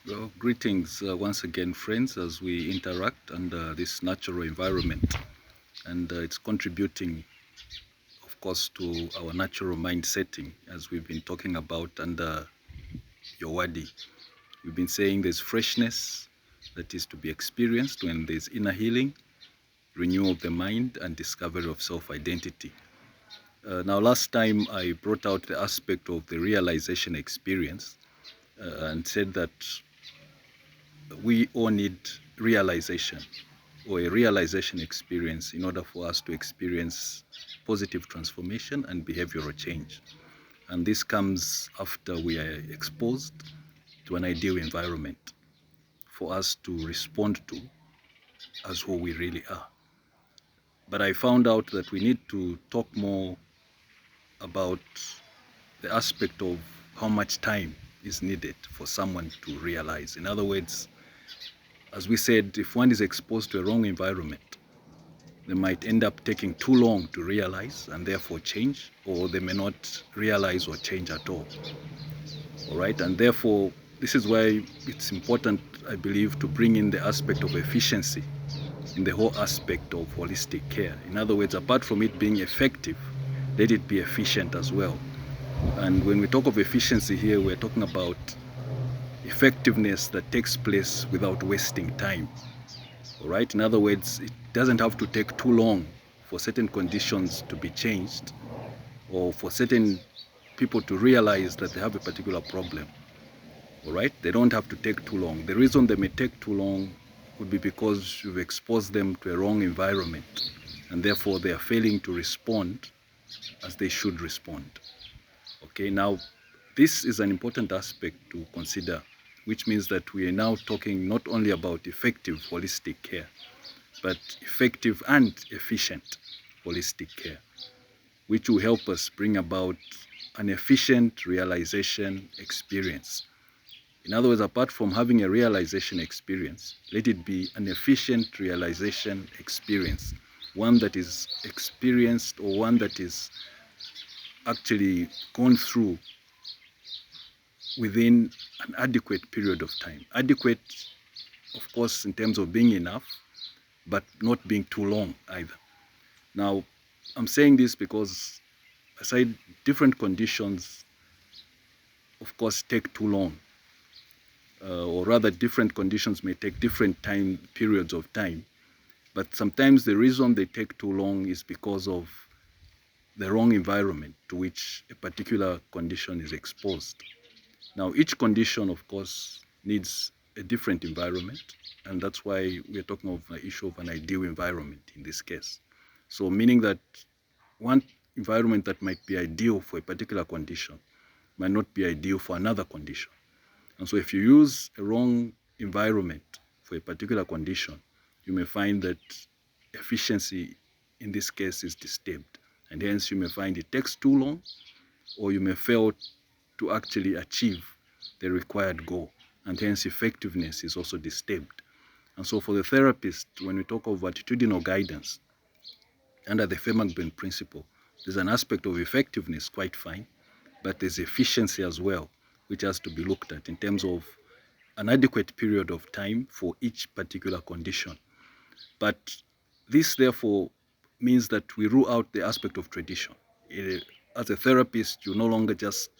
Well, greetings once again, friends, as we interact under this natural environment. And it's contributing, of course, to our natural mind setting, as we've been talking about under YOWADI. We've been saying there's freshness that is to be experienced when there's inner healing, renewal of the mind, and discovery of self-identity. Now, last time I brought out the aspect of the realization experience and said that we all need realization or a realization experience in order for us to experience positive transformation and behavioral change. And this comes after we are exposed to an ideal environment for us to respond to as who we really are. But I found out that we need to talk more about the aspect of how much time is needed for someone to realize. In other words, as we said, if one is exposed to a wrong environment, they might end up taking too long to realize and therefore change, or they may not realize or change at all. All right, and therefore, this is why it's important, I believe, to bring in the aspect of efficiency in the whole aspect of holistic care. In other words, apart from it being effective, let it be efficient as well. And when we talk of efficiency here, we're talking about effectiveness that takes place without wasting time. All right, in other words, it doesn't have to take too long for certain conditions to be changed or for certain people to realize that they have a particular problem. All right, they don't have to take too long. The reason they may take too long would be because you've exposed them to a wrong environment and therefore they are failing to respond as they should respond. Okay, now this is an important aspect to consider, which means that we are now talking not only about effective holistic care, but effective and efficient holistic care, which will help us bring about an efficient realization experience. In other words, apart from having a realization experience, let it be an efficient realization experience, one that is experienced or one that is actually gone through within an adequate period of time. Adequate, of course, in terms of being enough, but not being too long either. Now, I'm saying this because aside different conditions, of course, take too long. Or rather different conditions may take different time periods of time. But sometimes the reason they take too long is because of the wrong environment to which a particular condition is exposed. Now, each condition, of course, needs a different environment, and that's why we're talking of the issue of an ideal environment in this case. So meaning that one environment that might be ideal for a particular condition might not be ideal for another condition. And so if you use a wrong environment for a particular condition, you may find that efficiency in this case is disturbed. And hence you may find it takes too long, or you may fail to actually achieve the required goal. And hence effectiveness is also disturbed. And so for the therapist, when we talk of attitudinal guidance, under the Fermat principle, there's an aspect of effectiveness, quite fine, but there's efficiency as well, which has to be looked at in terms of an adequate period of time for each particular condition. But this therefore means that we rule out the aspect of tradition. As a therapist, you no longer just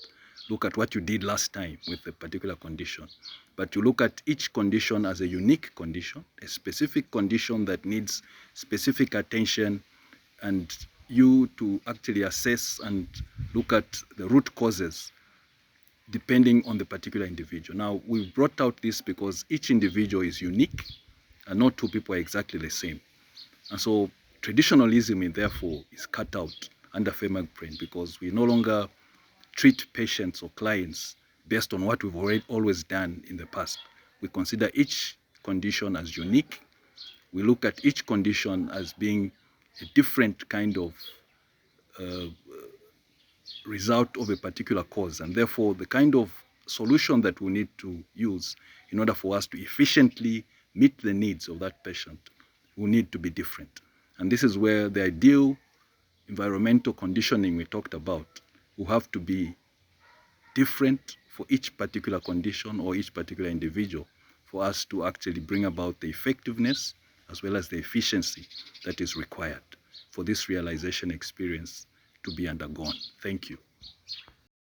look at what you did last time with a particular condition, but you look at each condition as a unique condition, a specific condition that needs specific attention, and you to actually assess and look at the root causes depending on the particular individual. Now, we've brought out this because each individual is unique and not two people are exactly the same. And so traditionalism, therefore, is cut out under Fermat because we no longer treat patients or clients based on what we've always done in the past. We consider each condition as unique. We look at each condition as being a different kind of result of a particular cause, and therefore the kind of solution that we need to use in order for us to efficiently meet the needs of that patient will need to be different. And this is where the ideal environmental conditioning we talked about will have to be different for each particular condition or each particular individual, for us to actually bring about the effectiveness as well as the efficiency that is required for this realization experience to be undergone. Thank you.